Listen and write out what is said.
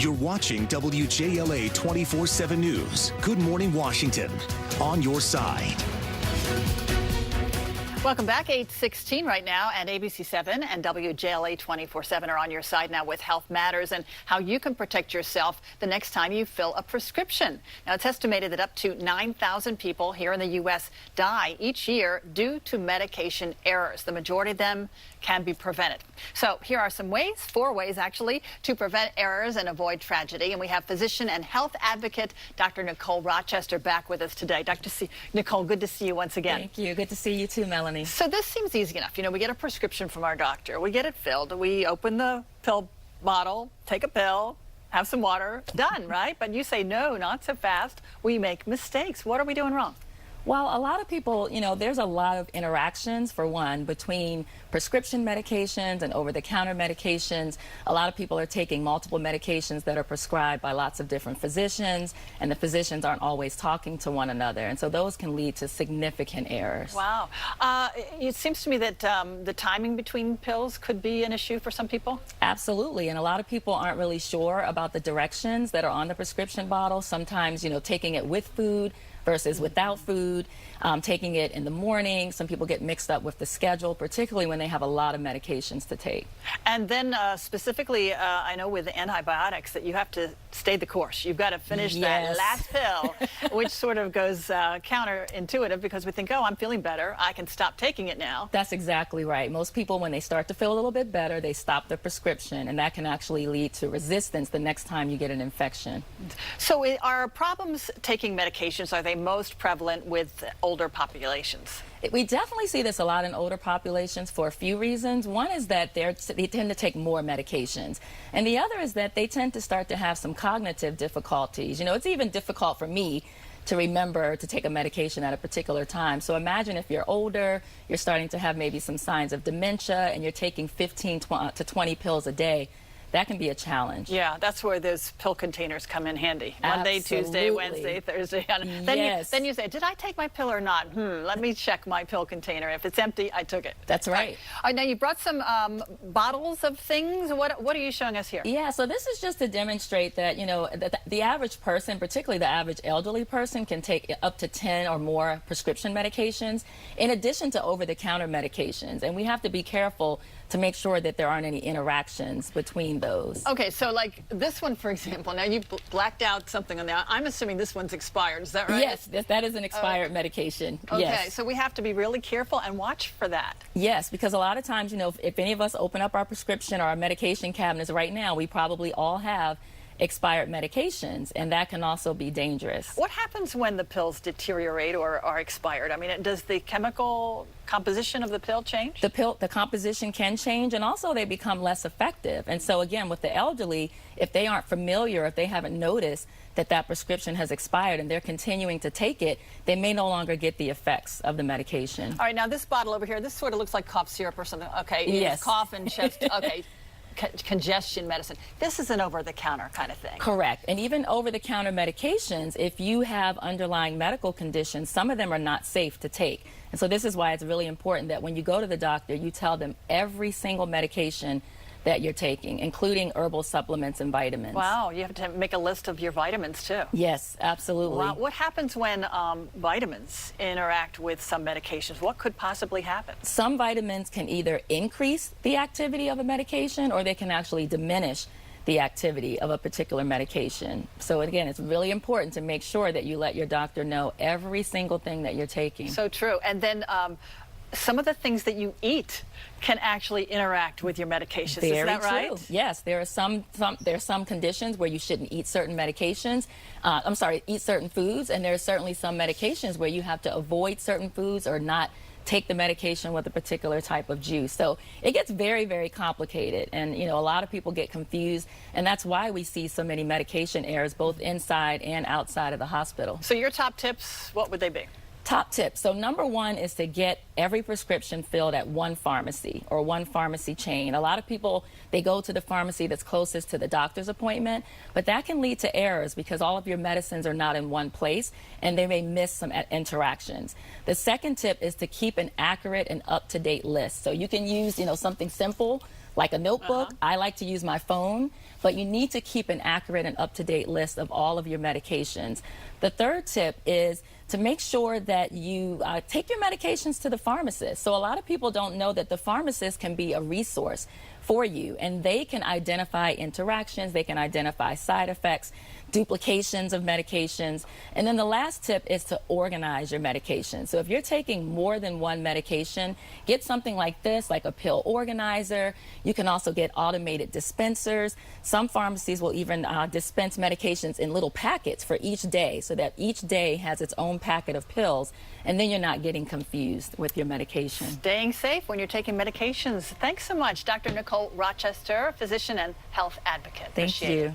You're watching WJLA 24/7 News. Good Morning Washington. On your side. Welcome back. 8:16 right now, and ABC7 and WJLA 24/7 are on your side now with Health Matters and how you can protect yourself the next time you fill a prescription. Now, it's estimated that up to 9,000 people here in the U.S. die each year due to medication errors. The majority of them can be prevented. So here are some ways, 4 ways actually, to prevent errors and avoid tragedy. And we have physician and health advocate Dr. Nicole Rochester back with us today. Nicole, good to see you once again. Thank you. Good to see you too, Melanie. So this seems easy enough. You know, we get a prescription from our doctor. We get it filled. We open the pill bottle, take a pill, have some water, done, right? But you say, no, not so fast. We make mistakes. What are we doing wrong? Well, a lot of people, you know, there's a lot of interactions, for one, between prescription medications and over-the-counter medications. A lot of people are taking multiple medications that are prescribed by lots of different physicians, and the physicians aren't always talking to one another. And so those can lead to significant errors. Wow. It seems to me that the timing between pills could be an issue for some people. Absolutely. And a lot of people aren't really sure about the directions that are on the prescription bottle. Sometimes, you know, taking it with food versus without food, taking it in the morning. Some people get mixed up with the schedule, particularly when they have a lot of medications to take. And then specifically, I know with antibiotics that you have to stay the course. You've got to finish that last pill, which sort of goes counterintuitive because we think, oh, I'm feeling better. I can stop taking it now. That's exactly right. Most people, when they start to feel a little bit better, they stop the prescription, and that can actually lead to resistance the next time you get an infection. So are problems taking medications, are they most prevalent with older populations? We definitely see this a lot in older populations for a few reasons. One is that they tend to take more medications. And the other is that they tend to start to have some cognitive difficulties. You know, it's even difficult for me to remember to take a medication at a particular time. So imagine if you're older, you're starting to have maybe some signs of dementia, and you're taking 15 to 20 pills a day. That can be a challenge. Yeah, that's where those pill containers come in handy. Monday, Absolutely. Tuesday, Wednesday, Thursday. Then you say, did I take my pill or not? Let me check my pill container. If it's empty, I took it. That's right. All right, now you brought some bottles of things. What are you showing us here? Yeah, so this is just to demonstrate that, you know, the average person, particularly the average elderly person, can take up to 10 or more prescription medications in addition to over-the-counter medications. And we have to be careful to make sure that there aren't any interactions between those. Okay, so like this one, for example, now you blacked out something on there. I'm assuming this one's expired. Is that right? Yes, that is an expired medication. Okay, yes. So we have to be really careful and watch for that. Yes, because a lot of times, you know, if any of us open up our prescription or our medication cabinets right now, we probably all have expired medications, and that can also be dangerous. What happens when the pills deteriorate or are expired? I mean, does the chemical composition of the pill change? The composition can change, and also they become less effective. And so again, with the elderly, if they aren't familiar, if they haven't noticed that prescription has expired and they're continuing to take it, they may no longer get the effects of the medication. All right, now this bottle over here, this sort of looks like cough syrup or something. Okay, yes. Cough and chest, okay. Congestion medicine. This is an over-the-counter kind of thing. Correct. And even over-the-counter medications, if you have underlying medical conditions, some of them are not safe to take. And so this is why it's really important that when you go to the doctor, you tell them every single medication that you're taking, including herbal supplements and vitamins. Wow, you have to make a list of your vitamins too. Yes, absolutely. Wow. What happens when vitamins interact with some medications? What could possibly happen? Some vitamins can either increase the activity of a medication, or they can actually diminish the activity of a particular medication. So again, it's really important to make sure that you let your doctor know every single thing that you're taking. So true. And then some of the things that you eat can actually interact with your medications. Very Is that right? True. Yes, there are some conditions where you shouldn't eat certain medications. Eat certain foods, and there are certainly some medications where you have to avoid certain foods or not take the medication with a particular type of juice. So it gets very, very complicated, and you know, a lot of people get confused, and that's why we see so many medication errors both inside and outside of the hospital. So your top tips, what would they be? Top tips. So number one is to get every prescription filled at one pharmacy or one pharmacy chain. A lot of people, they go to the pharmacy that's closest to the doctor's appointment, but that can lead to errors because all of your medicines are not in one place and they may miss some interactions. The second tip is to keep an accurate and up-to-date list. So you can use, something simple like a notebook. I like to use my phone, but you need to keep an accurate and up-to-date list of all of your medications. The third tip is to make sure that you take your medications to the pharmacist. So a lot of people don't know that the pharmacist can be a resource for you, and they can identify interactions, they can identify side effects, duplications of medications. And then the last tip is to organize your medication. So if you're taking more than one medication, get something like this, like a pill organizer. You can also get automated dispensers. Some pharmacies will even dispense medications in little packets for each day, so that each day has its own packet of pills, and then you're not getting confused with your medication. Staying safe when you're taking medications. Thanks so much, Dr. Nicole Rochester, physician and health advocate. Thank you.